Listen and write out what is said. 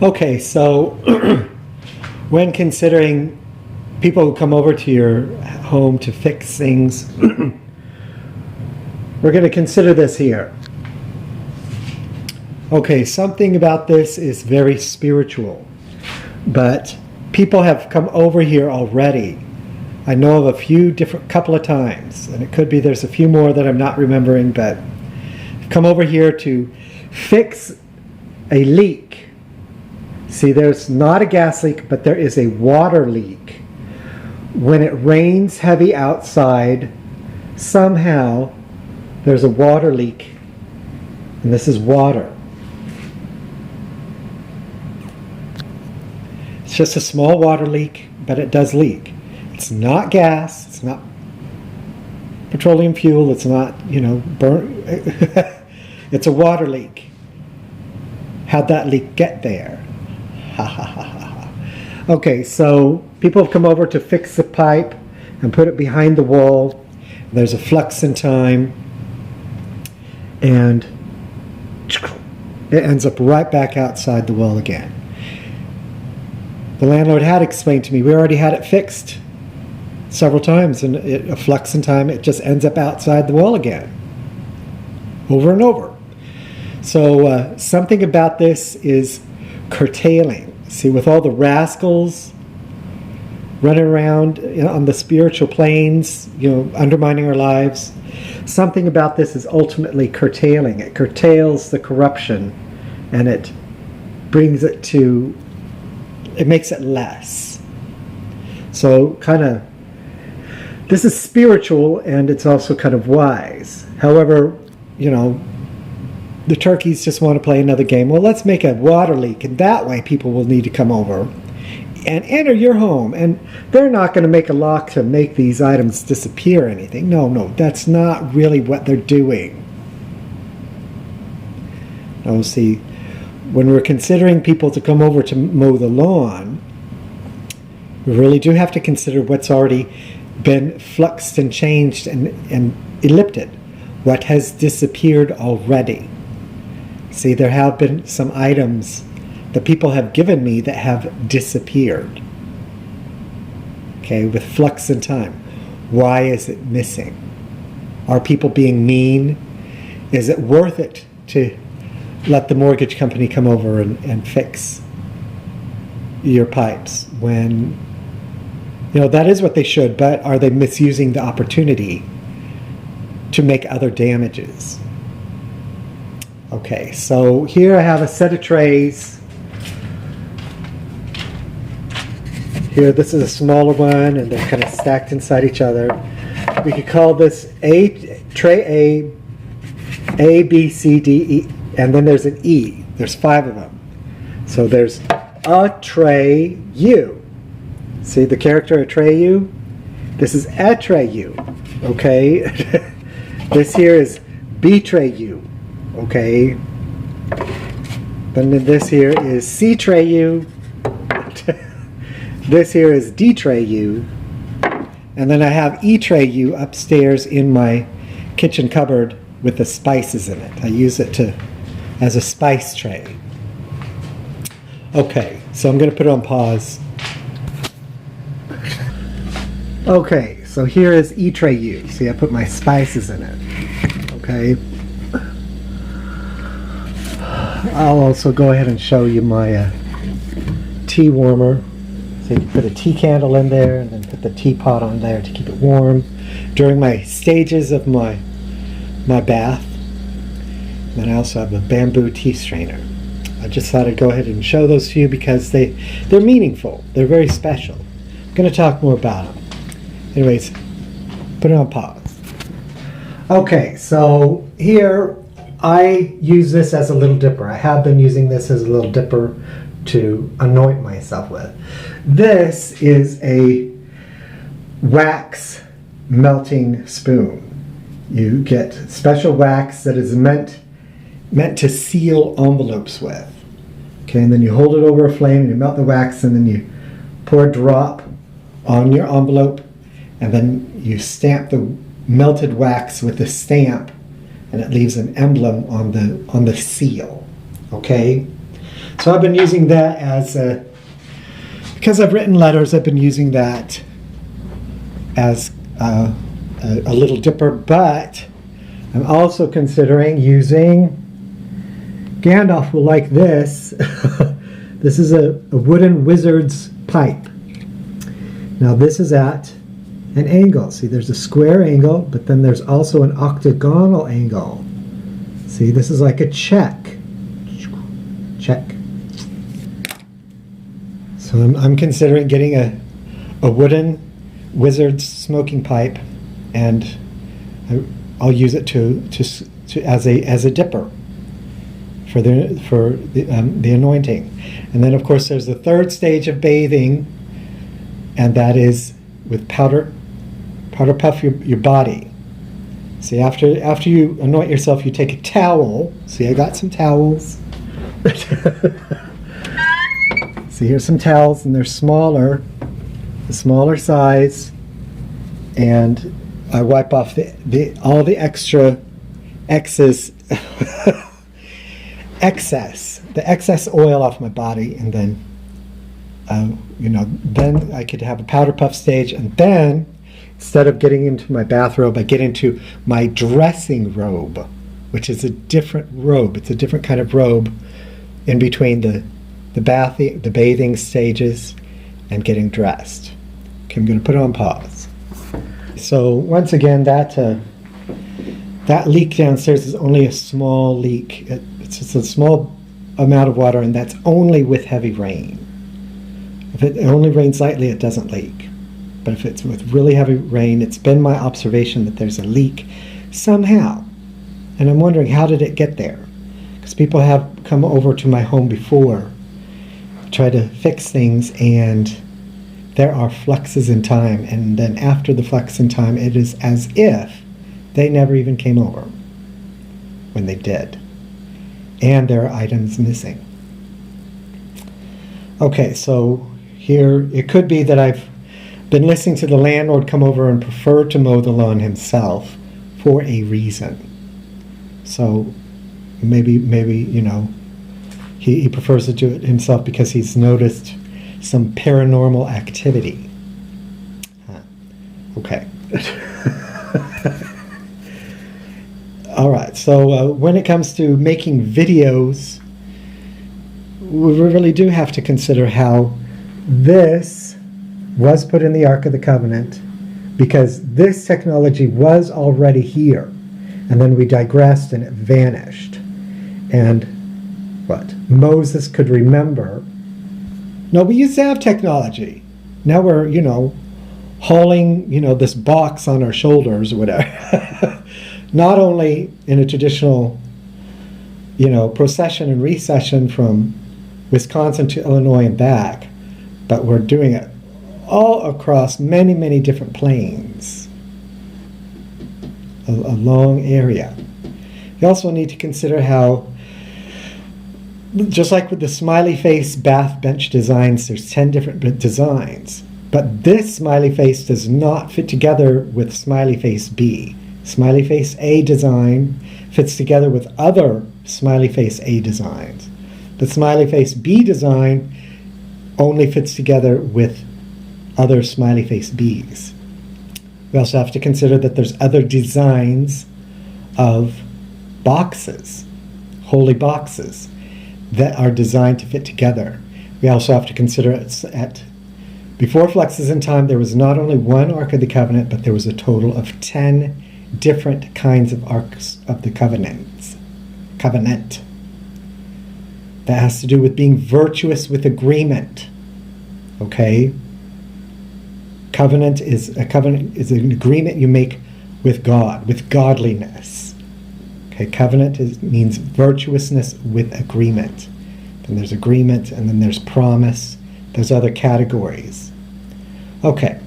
Okay, so when considering people who come over to your home to fix things, we're going to consider this here. Okay, something about this is very spiritual, but people have come over here already. I know of a few different couple of times, and it could be there's a few more that I'm not remembering, but come over here to fix a leak. See, there's not a gas leak, but there is a water leak. When it rains heavy outside, somehow there's a water leak, and this is water. It's just a small water leak, but it does leak. It's not gas, it's not petroleum fuel, it's not, burn. It's a water leak. How'd that leak get there? Ha ha ha ha. Okay, so people have come over to fix the pipe and put it behind the wall. There's a flux in time, and it ends up right back outside the wall again. The landlord had explained to me, we already had it fixed several times, and a flux in time, it just ends up outside the wall again, over and over. So something about this is curtailing. See, with all the rascals running around on the spiritual planes, undermining our lives, something about this is ultimately curtailing. It curtails the corruption, and it brings it to, it makes it less. So this is spiritual, and it's also kind of wise. However, the turkeys just want to play another game. Well, let's make a water leak, and that way people will need to come over and enter your home. And they're not going to make a lock to make these items disappear or anything. No, that's not really what they're doing. Now, see, when we're considering people to come over to mow the lawn, we really do have to consider what's already been fluxed and changed and ellipted, what has disappeared already. See, there have been some items that people have given me that have disappeared. Okay, with flux in time. Why is it missing? Are people being mean? Is it worth it to let the mortgage company come over and fix your pipes when that is what they should, but are they misusing the opportunity to make other damages? Okay, so here I have a set of trays. Here, this is a smaller one, and they're kind of stacked inside each other. We could call this tray A, B, C, D, E, and then there's an E. There's 5 of them. So there's Atreyu. See the character Atreyu? This is Atreyu, okay? This here is Betreyu, okay? Then this here is Ctreyu. This here is Dtreyu. And then I have Etreyu upstairs in my kitchen cupboard with the spices in it. I use it as a spice tray. Okay, so I'm going to put it on pause. Okay, so here is Etreyu. See, I put my spices in it. Okay. I'll also go ahead and show you my tea warmer. So you can put a tea candle in there and then put the teapot on there to keep it warm during my stages of my bath. And then I also have a bamboo tea strainer. I just thought I'd go ahead and show those to you because they're meaningful. They're very special. I'm going to talk more about them. Anyways, put it on pause. Okay, so here I use this as a little dipper. I have been using this as a little dipper to anoint myself with. This is a wax melting spoon. You get special wax that is meant to seal envelopes with. Okay, and then you hold it over a flame and you melt the wax, and then you pour a drop on your envelope, and then you stamp the melted wax with the stamp, and it leaves an emblem on the seal. Okay, So I've been using that as because I've written letters, I've been using that as a little dipper, but I'm also considering using, Gandalf will like this. This is a wooden wizard's pipe. Now this is at an angle. See, there's a square angle, but then there's also an octagonal angle. See, this is like a check. Check. So I'm considering getting a wooden wizard's smoking pipe, and I'll use it as a dipper for the anointing. And then of course there's the third stage of bathing, and that is with powder puff your body. See, after you anoint yourself, you take a towel. See, I got some towels. See, here's some towels, and they're smaller, the smaller size, and I wipe off all the excess oil off my body, and then then I could have a powder puff stage, and then instead of getting into my bathrobe, I get into my dressing robe, which is a different robe. It's a different kind of robe in between the bathing stages and getting dressed. Okay, I'm going to put it on pause. So once again, that leak downstairs is only a small leak. It's just a small amount of water, and that's only with heavy rain. If it only rains lightly, it doesn't leak. But if it's with really heavy rain, it's been my observation that there's a leak somehow. And I'm wondering, how did it get there? Because people have come over to my home before to try to fix things, and there are fluxes in time. And then after the flux in time, it is as if they never even came over when they did. And there are items missing. Okay, so here it could be that I've been listening to the landlord come over and prefer to mow the lawn himself for a reason. So maybe he prefers to do it himself because he's noticed some paranormal activity. Okay. All right, so when it comes to making videos, we really do have to consider how this was put in the Ark of the Covenant, because this technology was already here, and then we digressed and it vanished. And what? Moses could remember. No, we used to have technology. Now we're, hauling, this box on our shoulders or whatever. Not only in a traditional, procession and recession from Wisconsin to Illinois and back, but we're doing it all across many, many different plains, a long area. You also need to consider how, just like with the smiley face bath bench designs, there's 10 different designs, but this smiley face does not fit together with smiley face B. Smiley face A design fits together with other smiley face A designs. The smiley face B design only fits together with other smiley face Bs. We also have to consider that there's other designs of boxes, holy boxes, that are designed to fit together. We also have to consider before Fluxes in Time, there was not only one Ark of the Covenant, but there was a total of 10 different kinds of Arks of the Covenant. That has to do with being virtuous with agreement. Okay? Covenant is an agreement you make with God, with godliness. Okay, covenant means virtuousness with agreement. Then there's agreement, and then there's promise. There's other categories. Okay,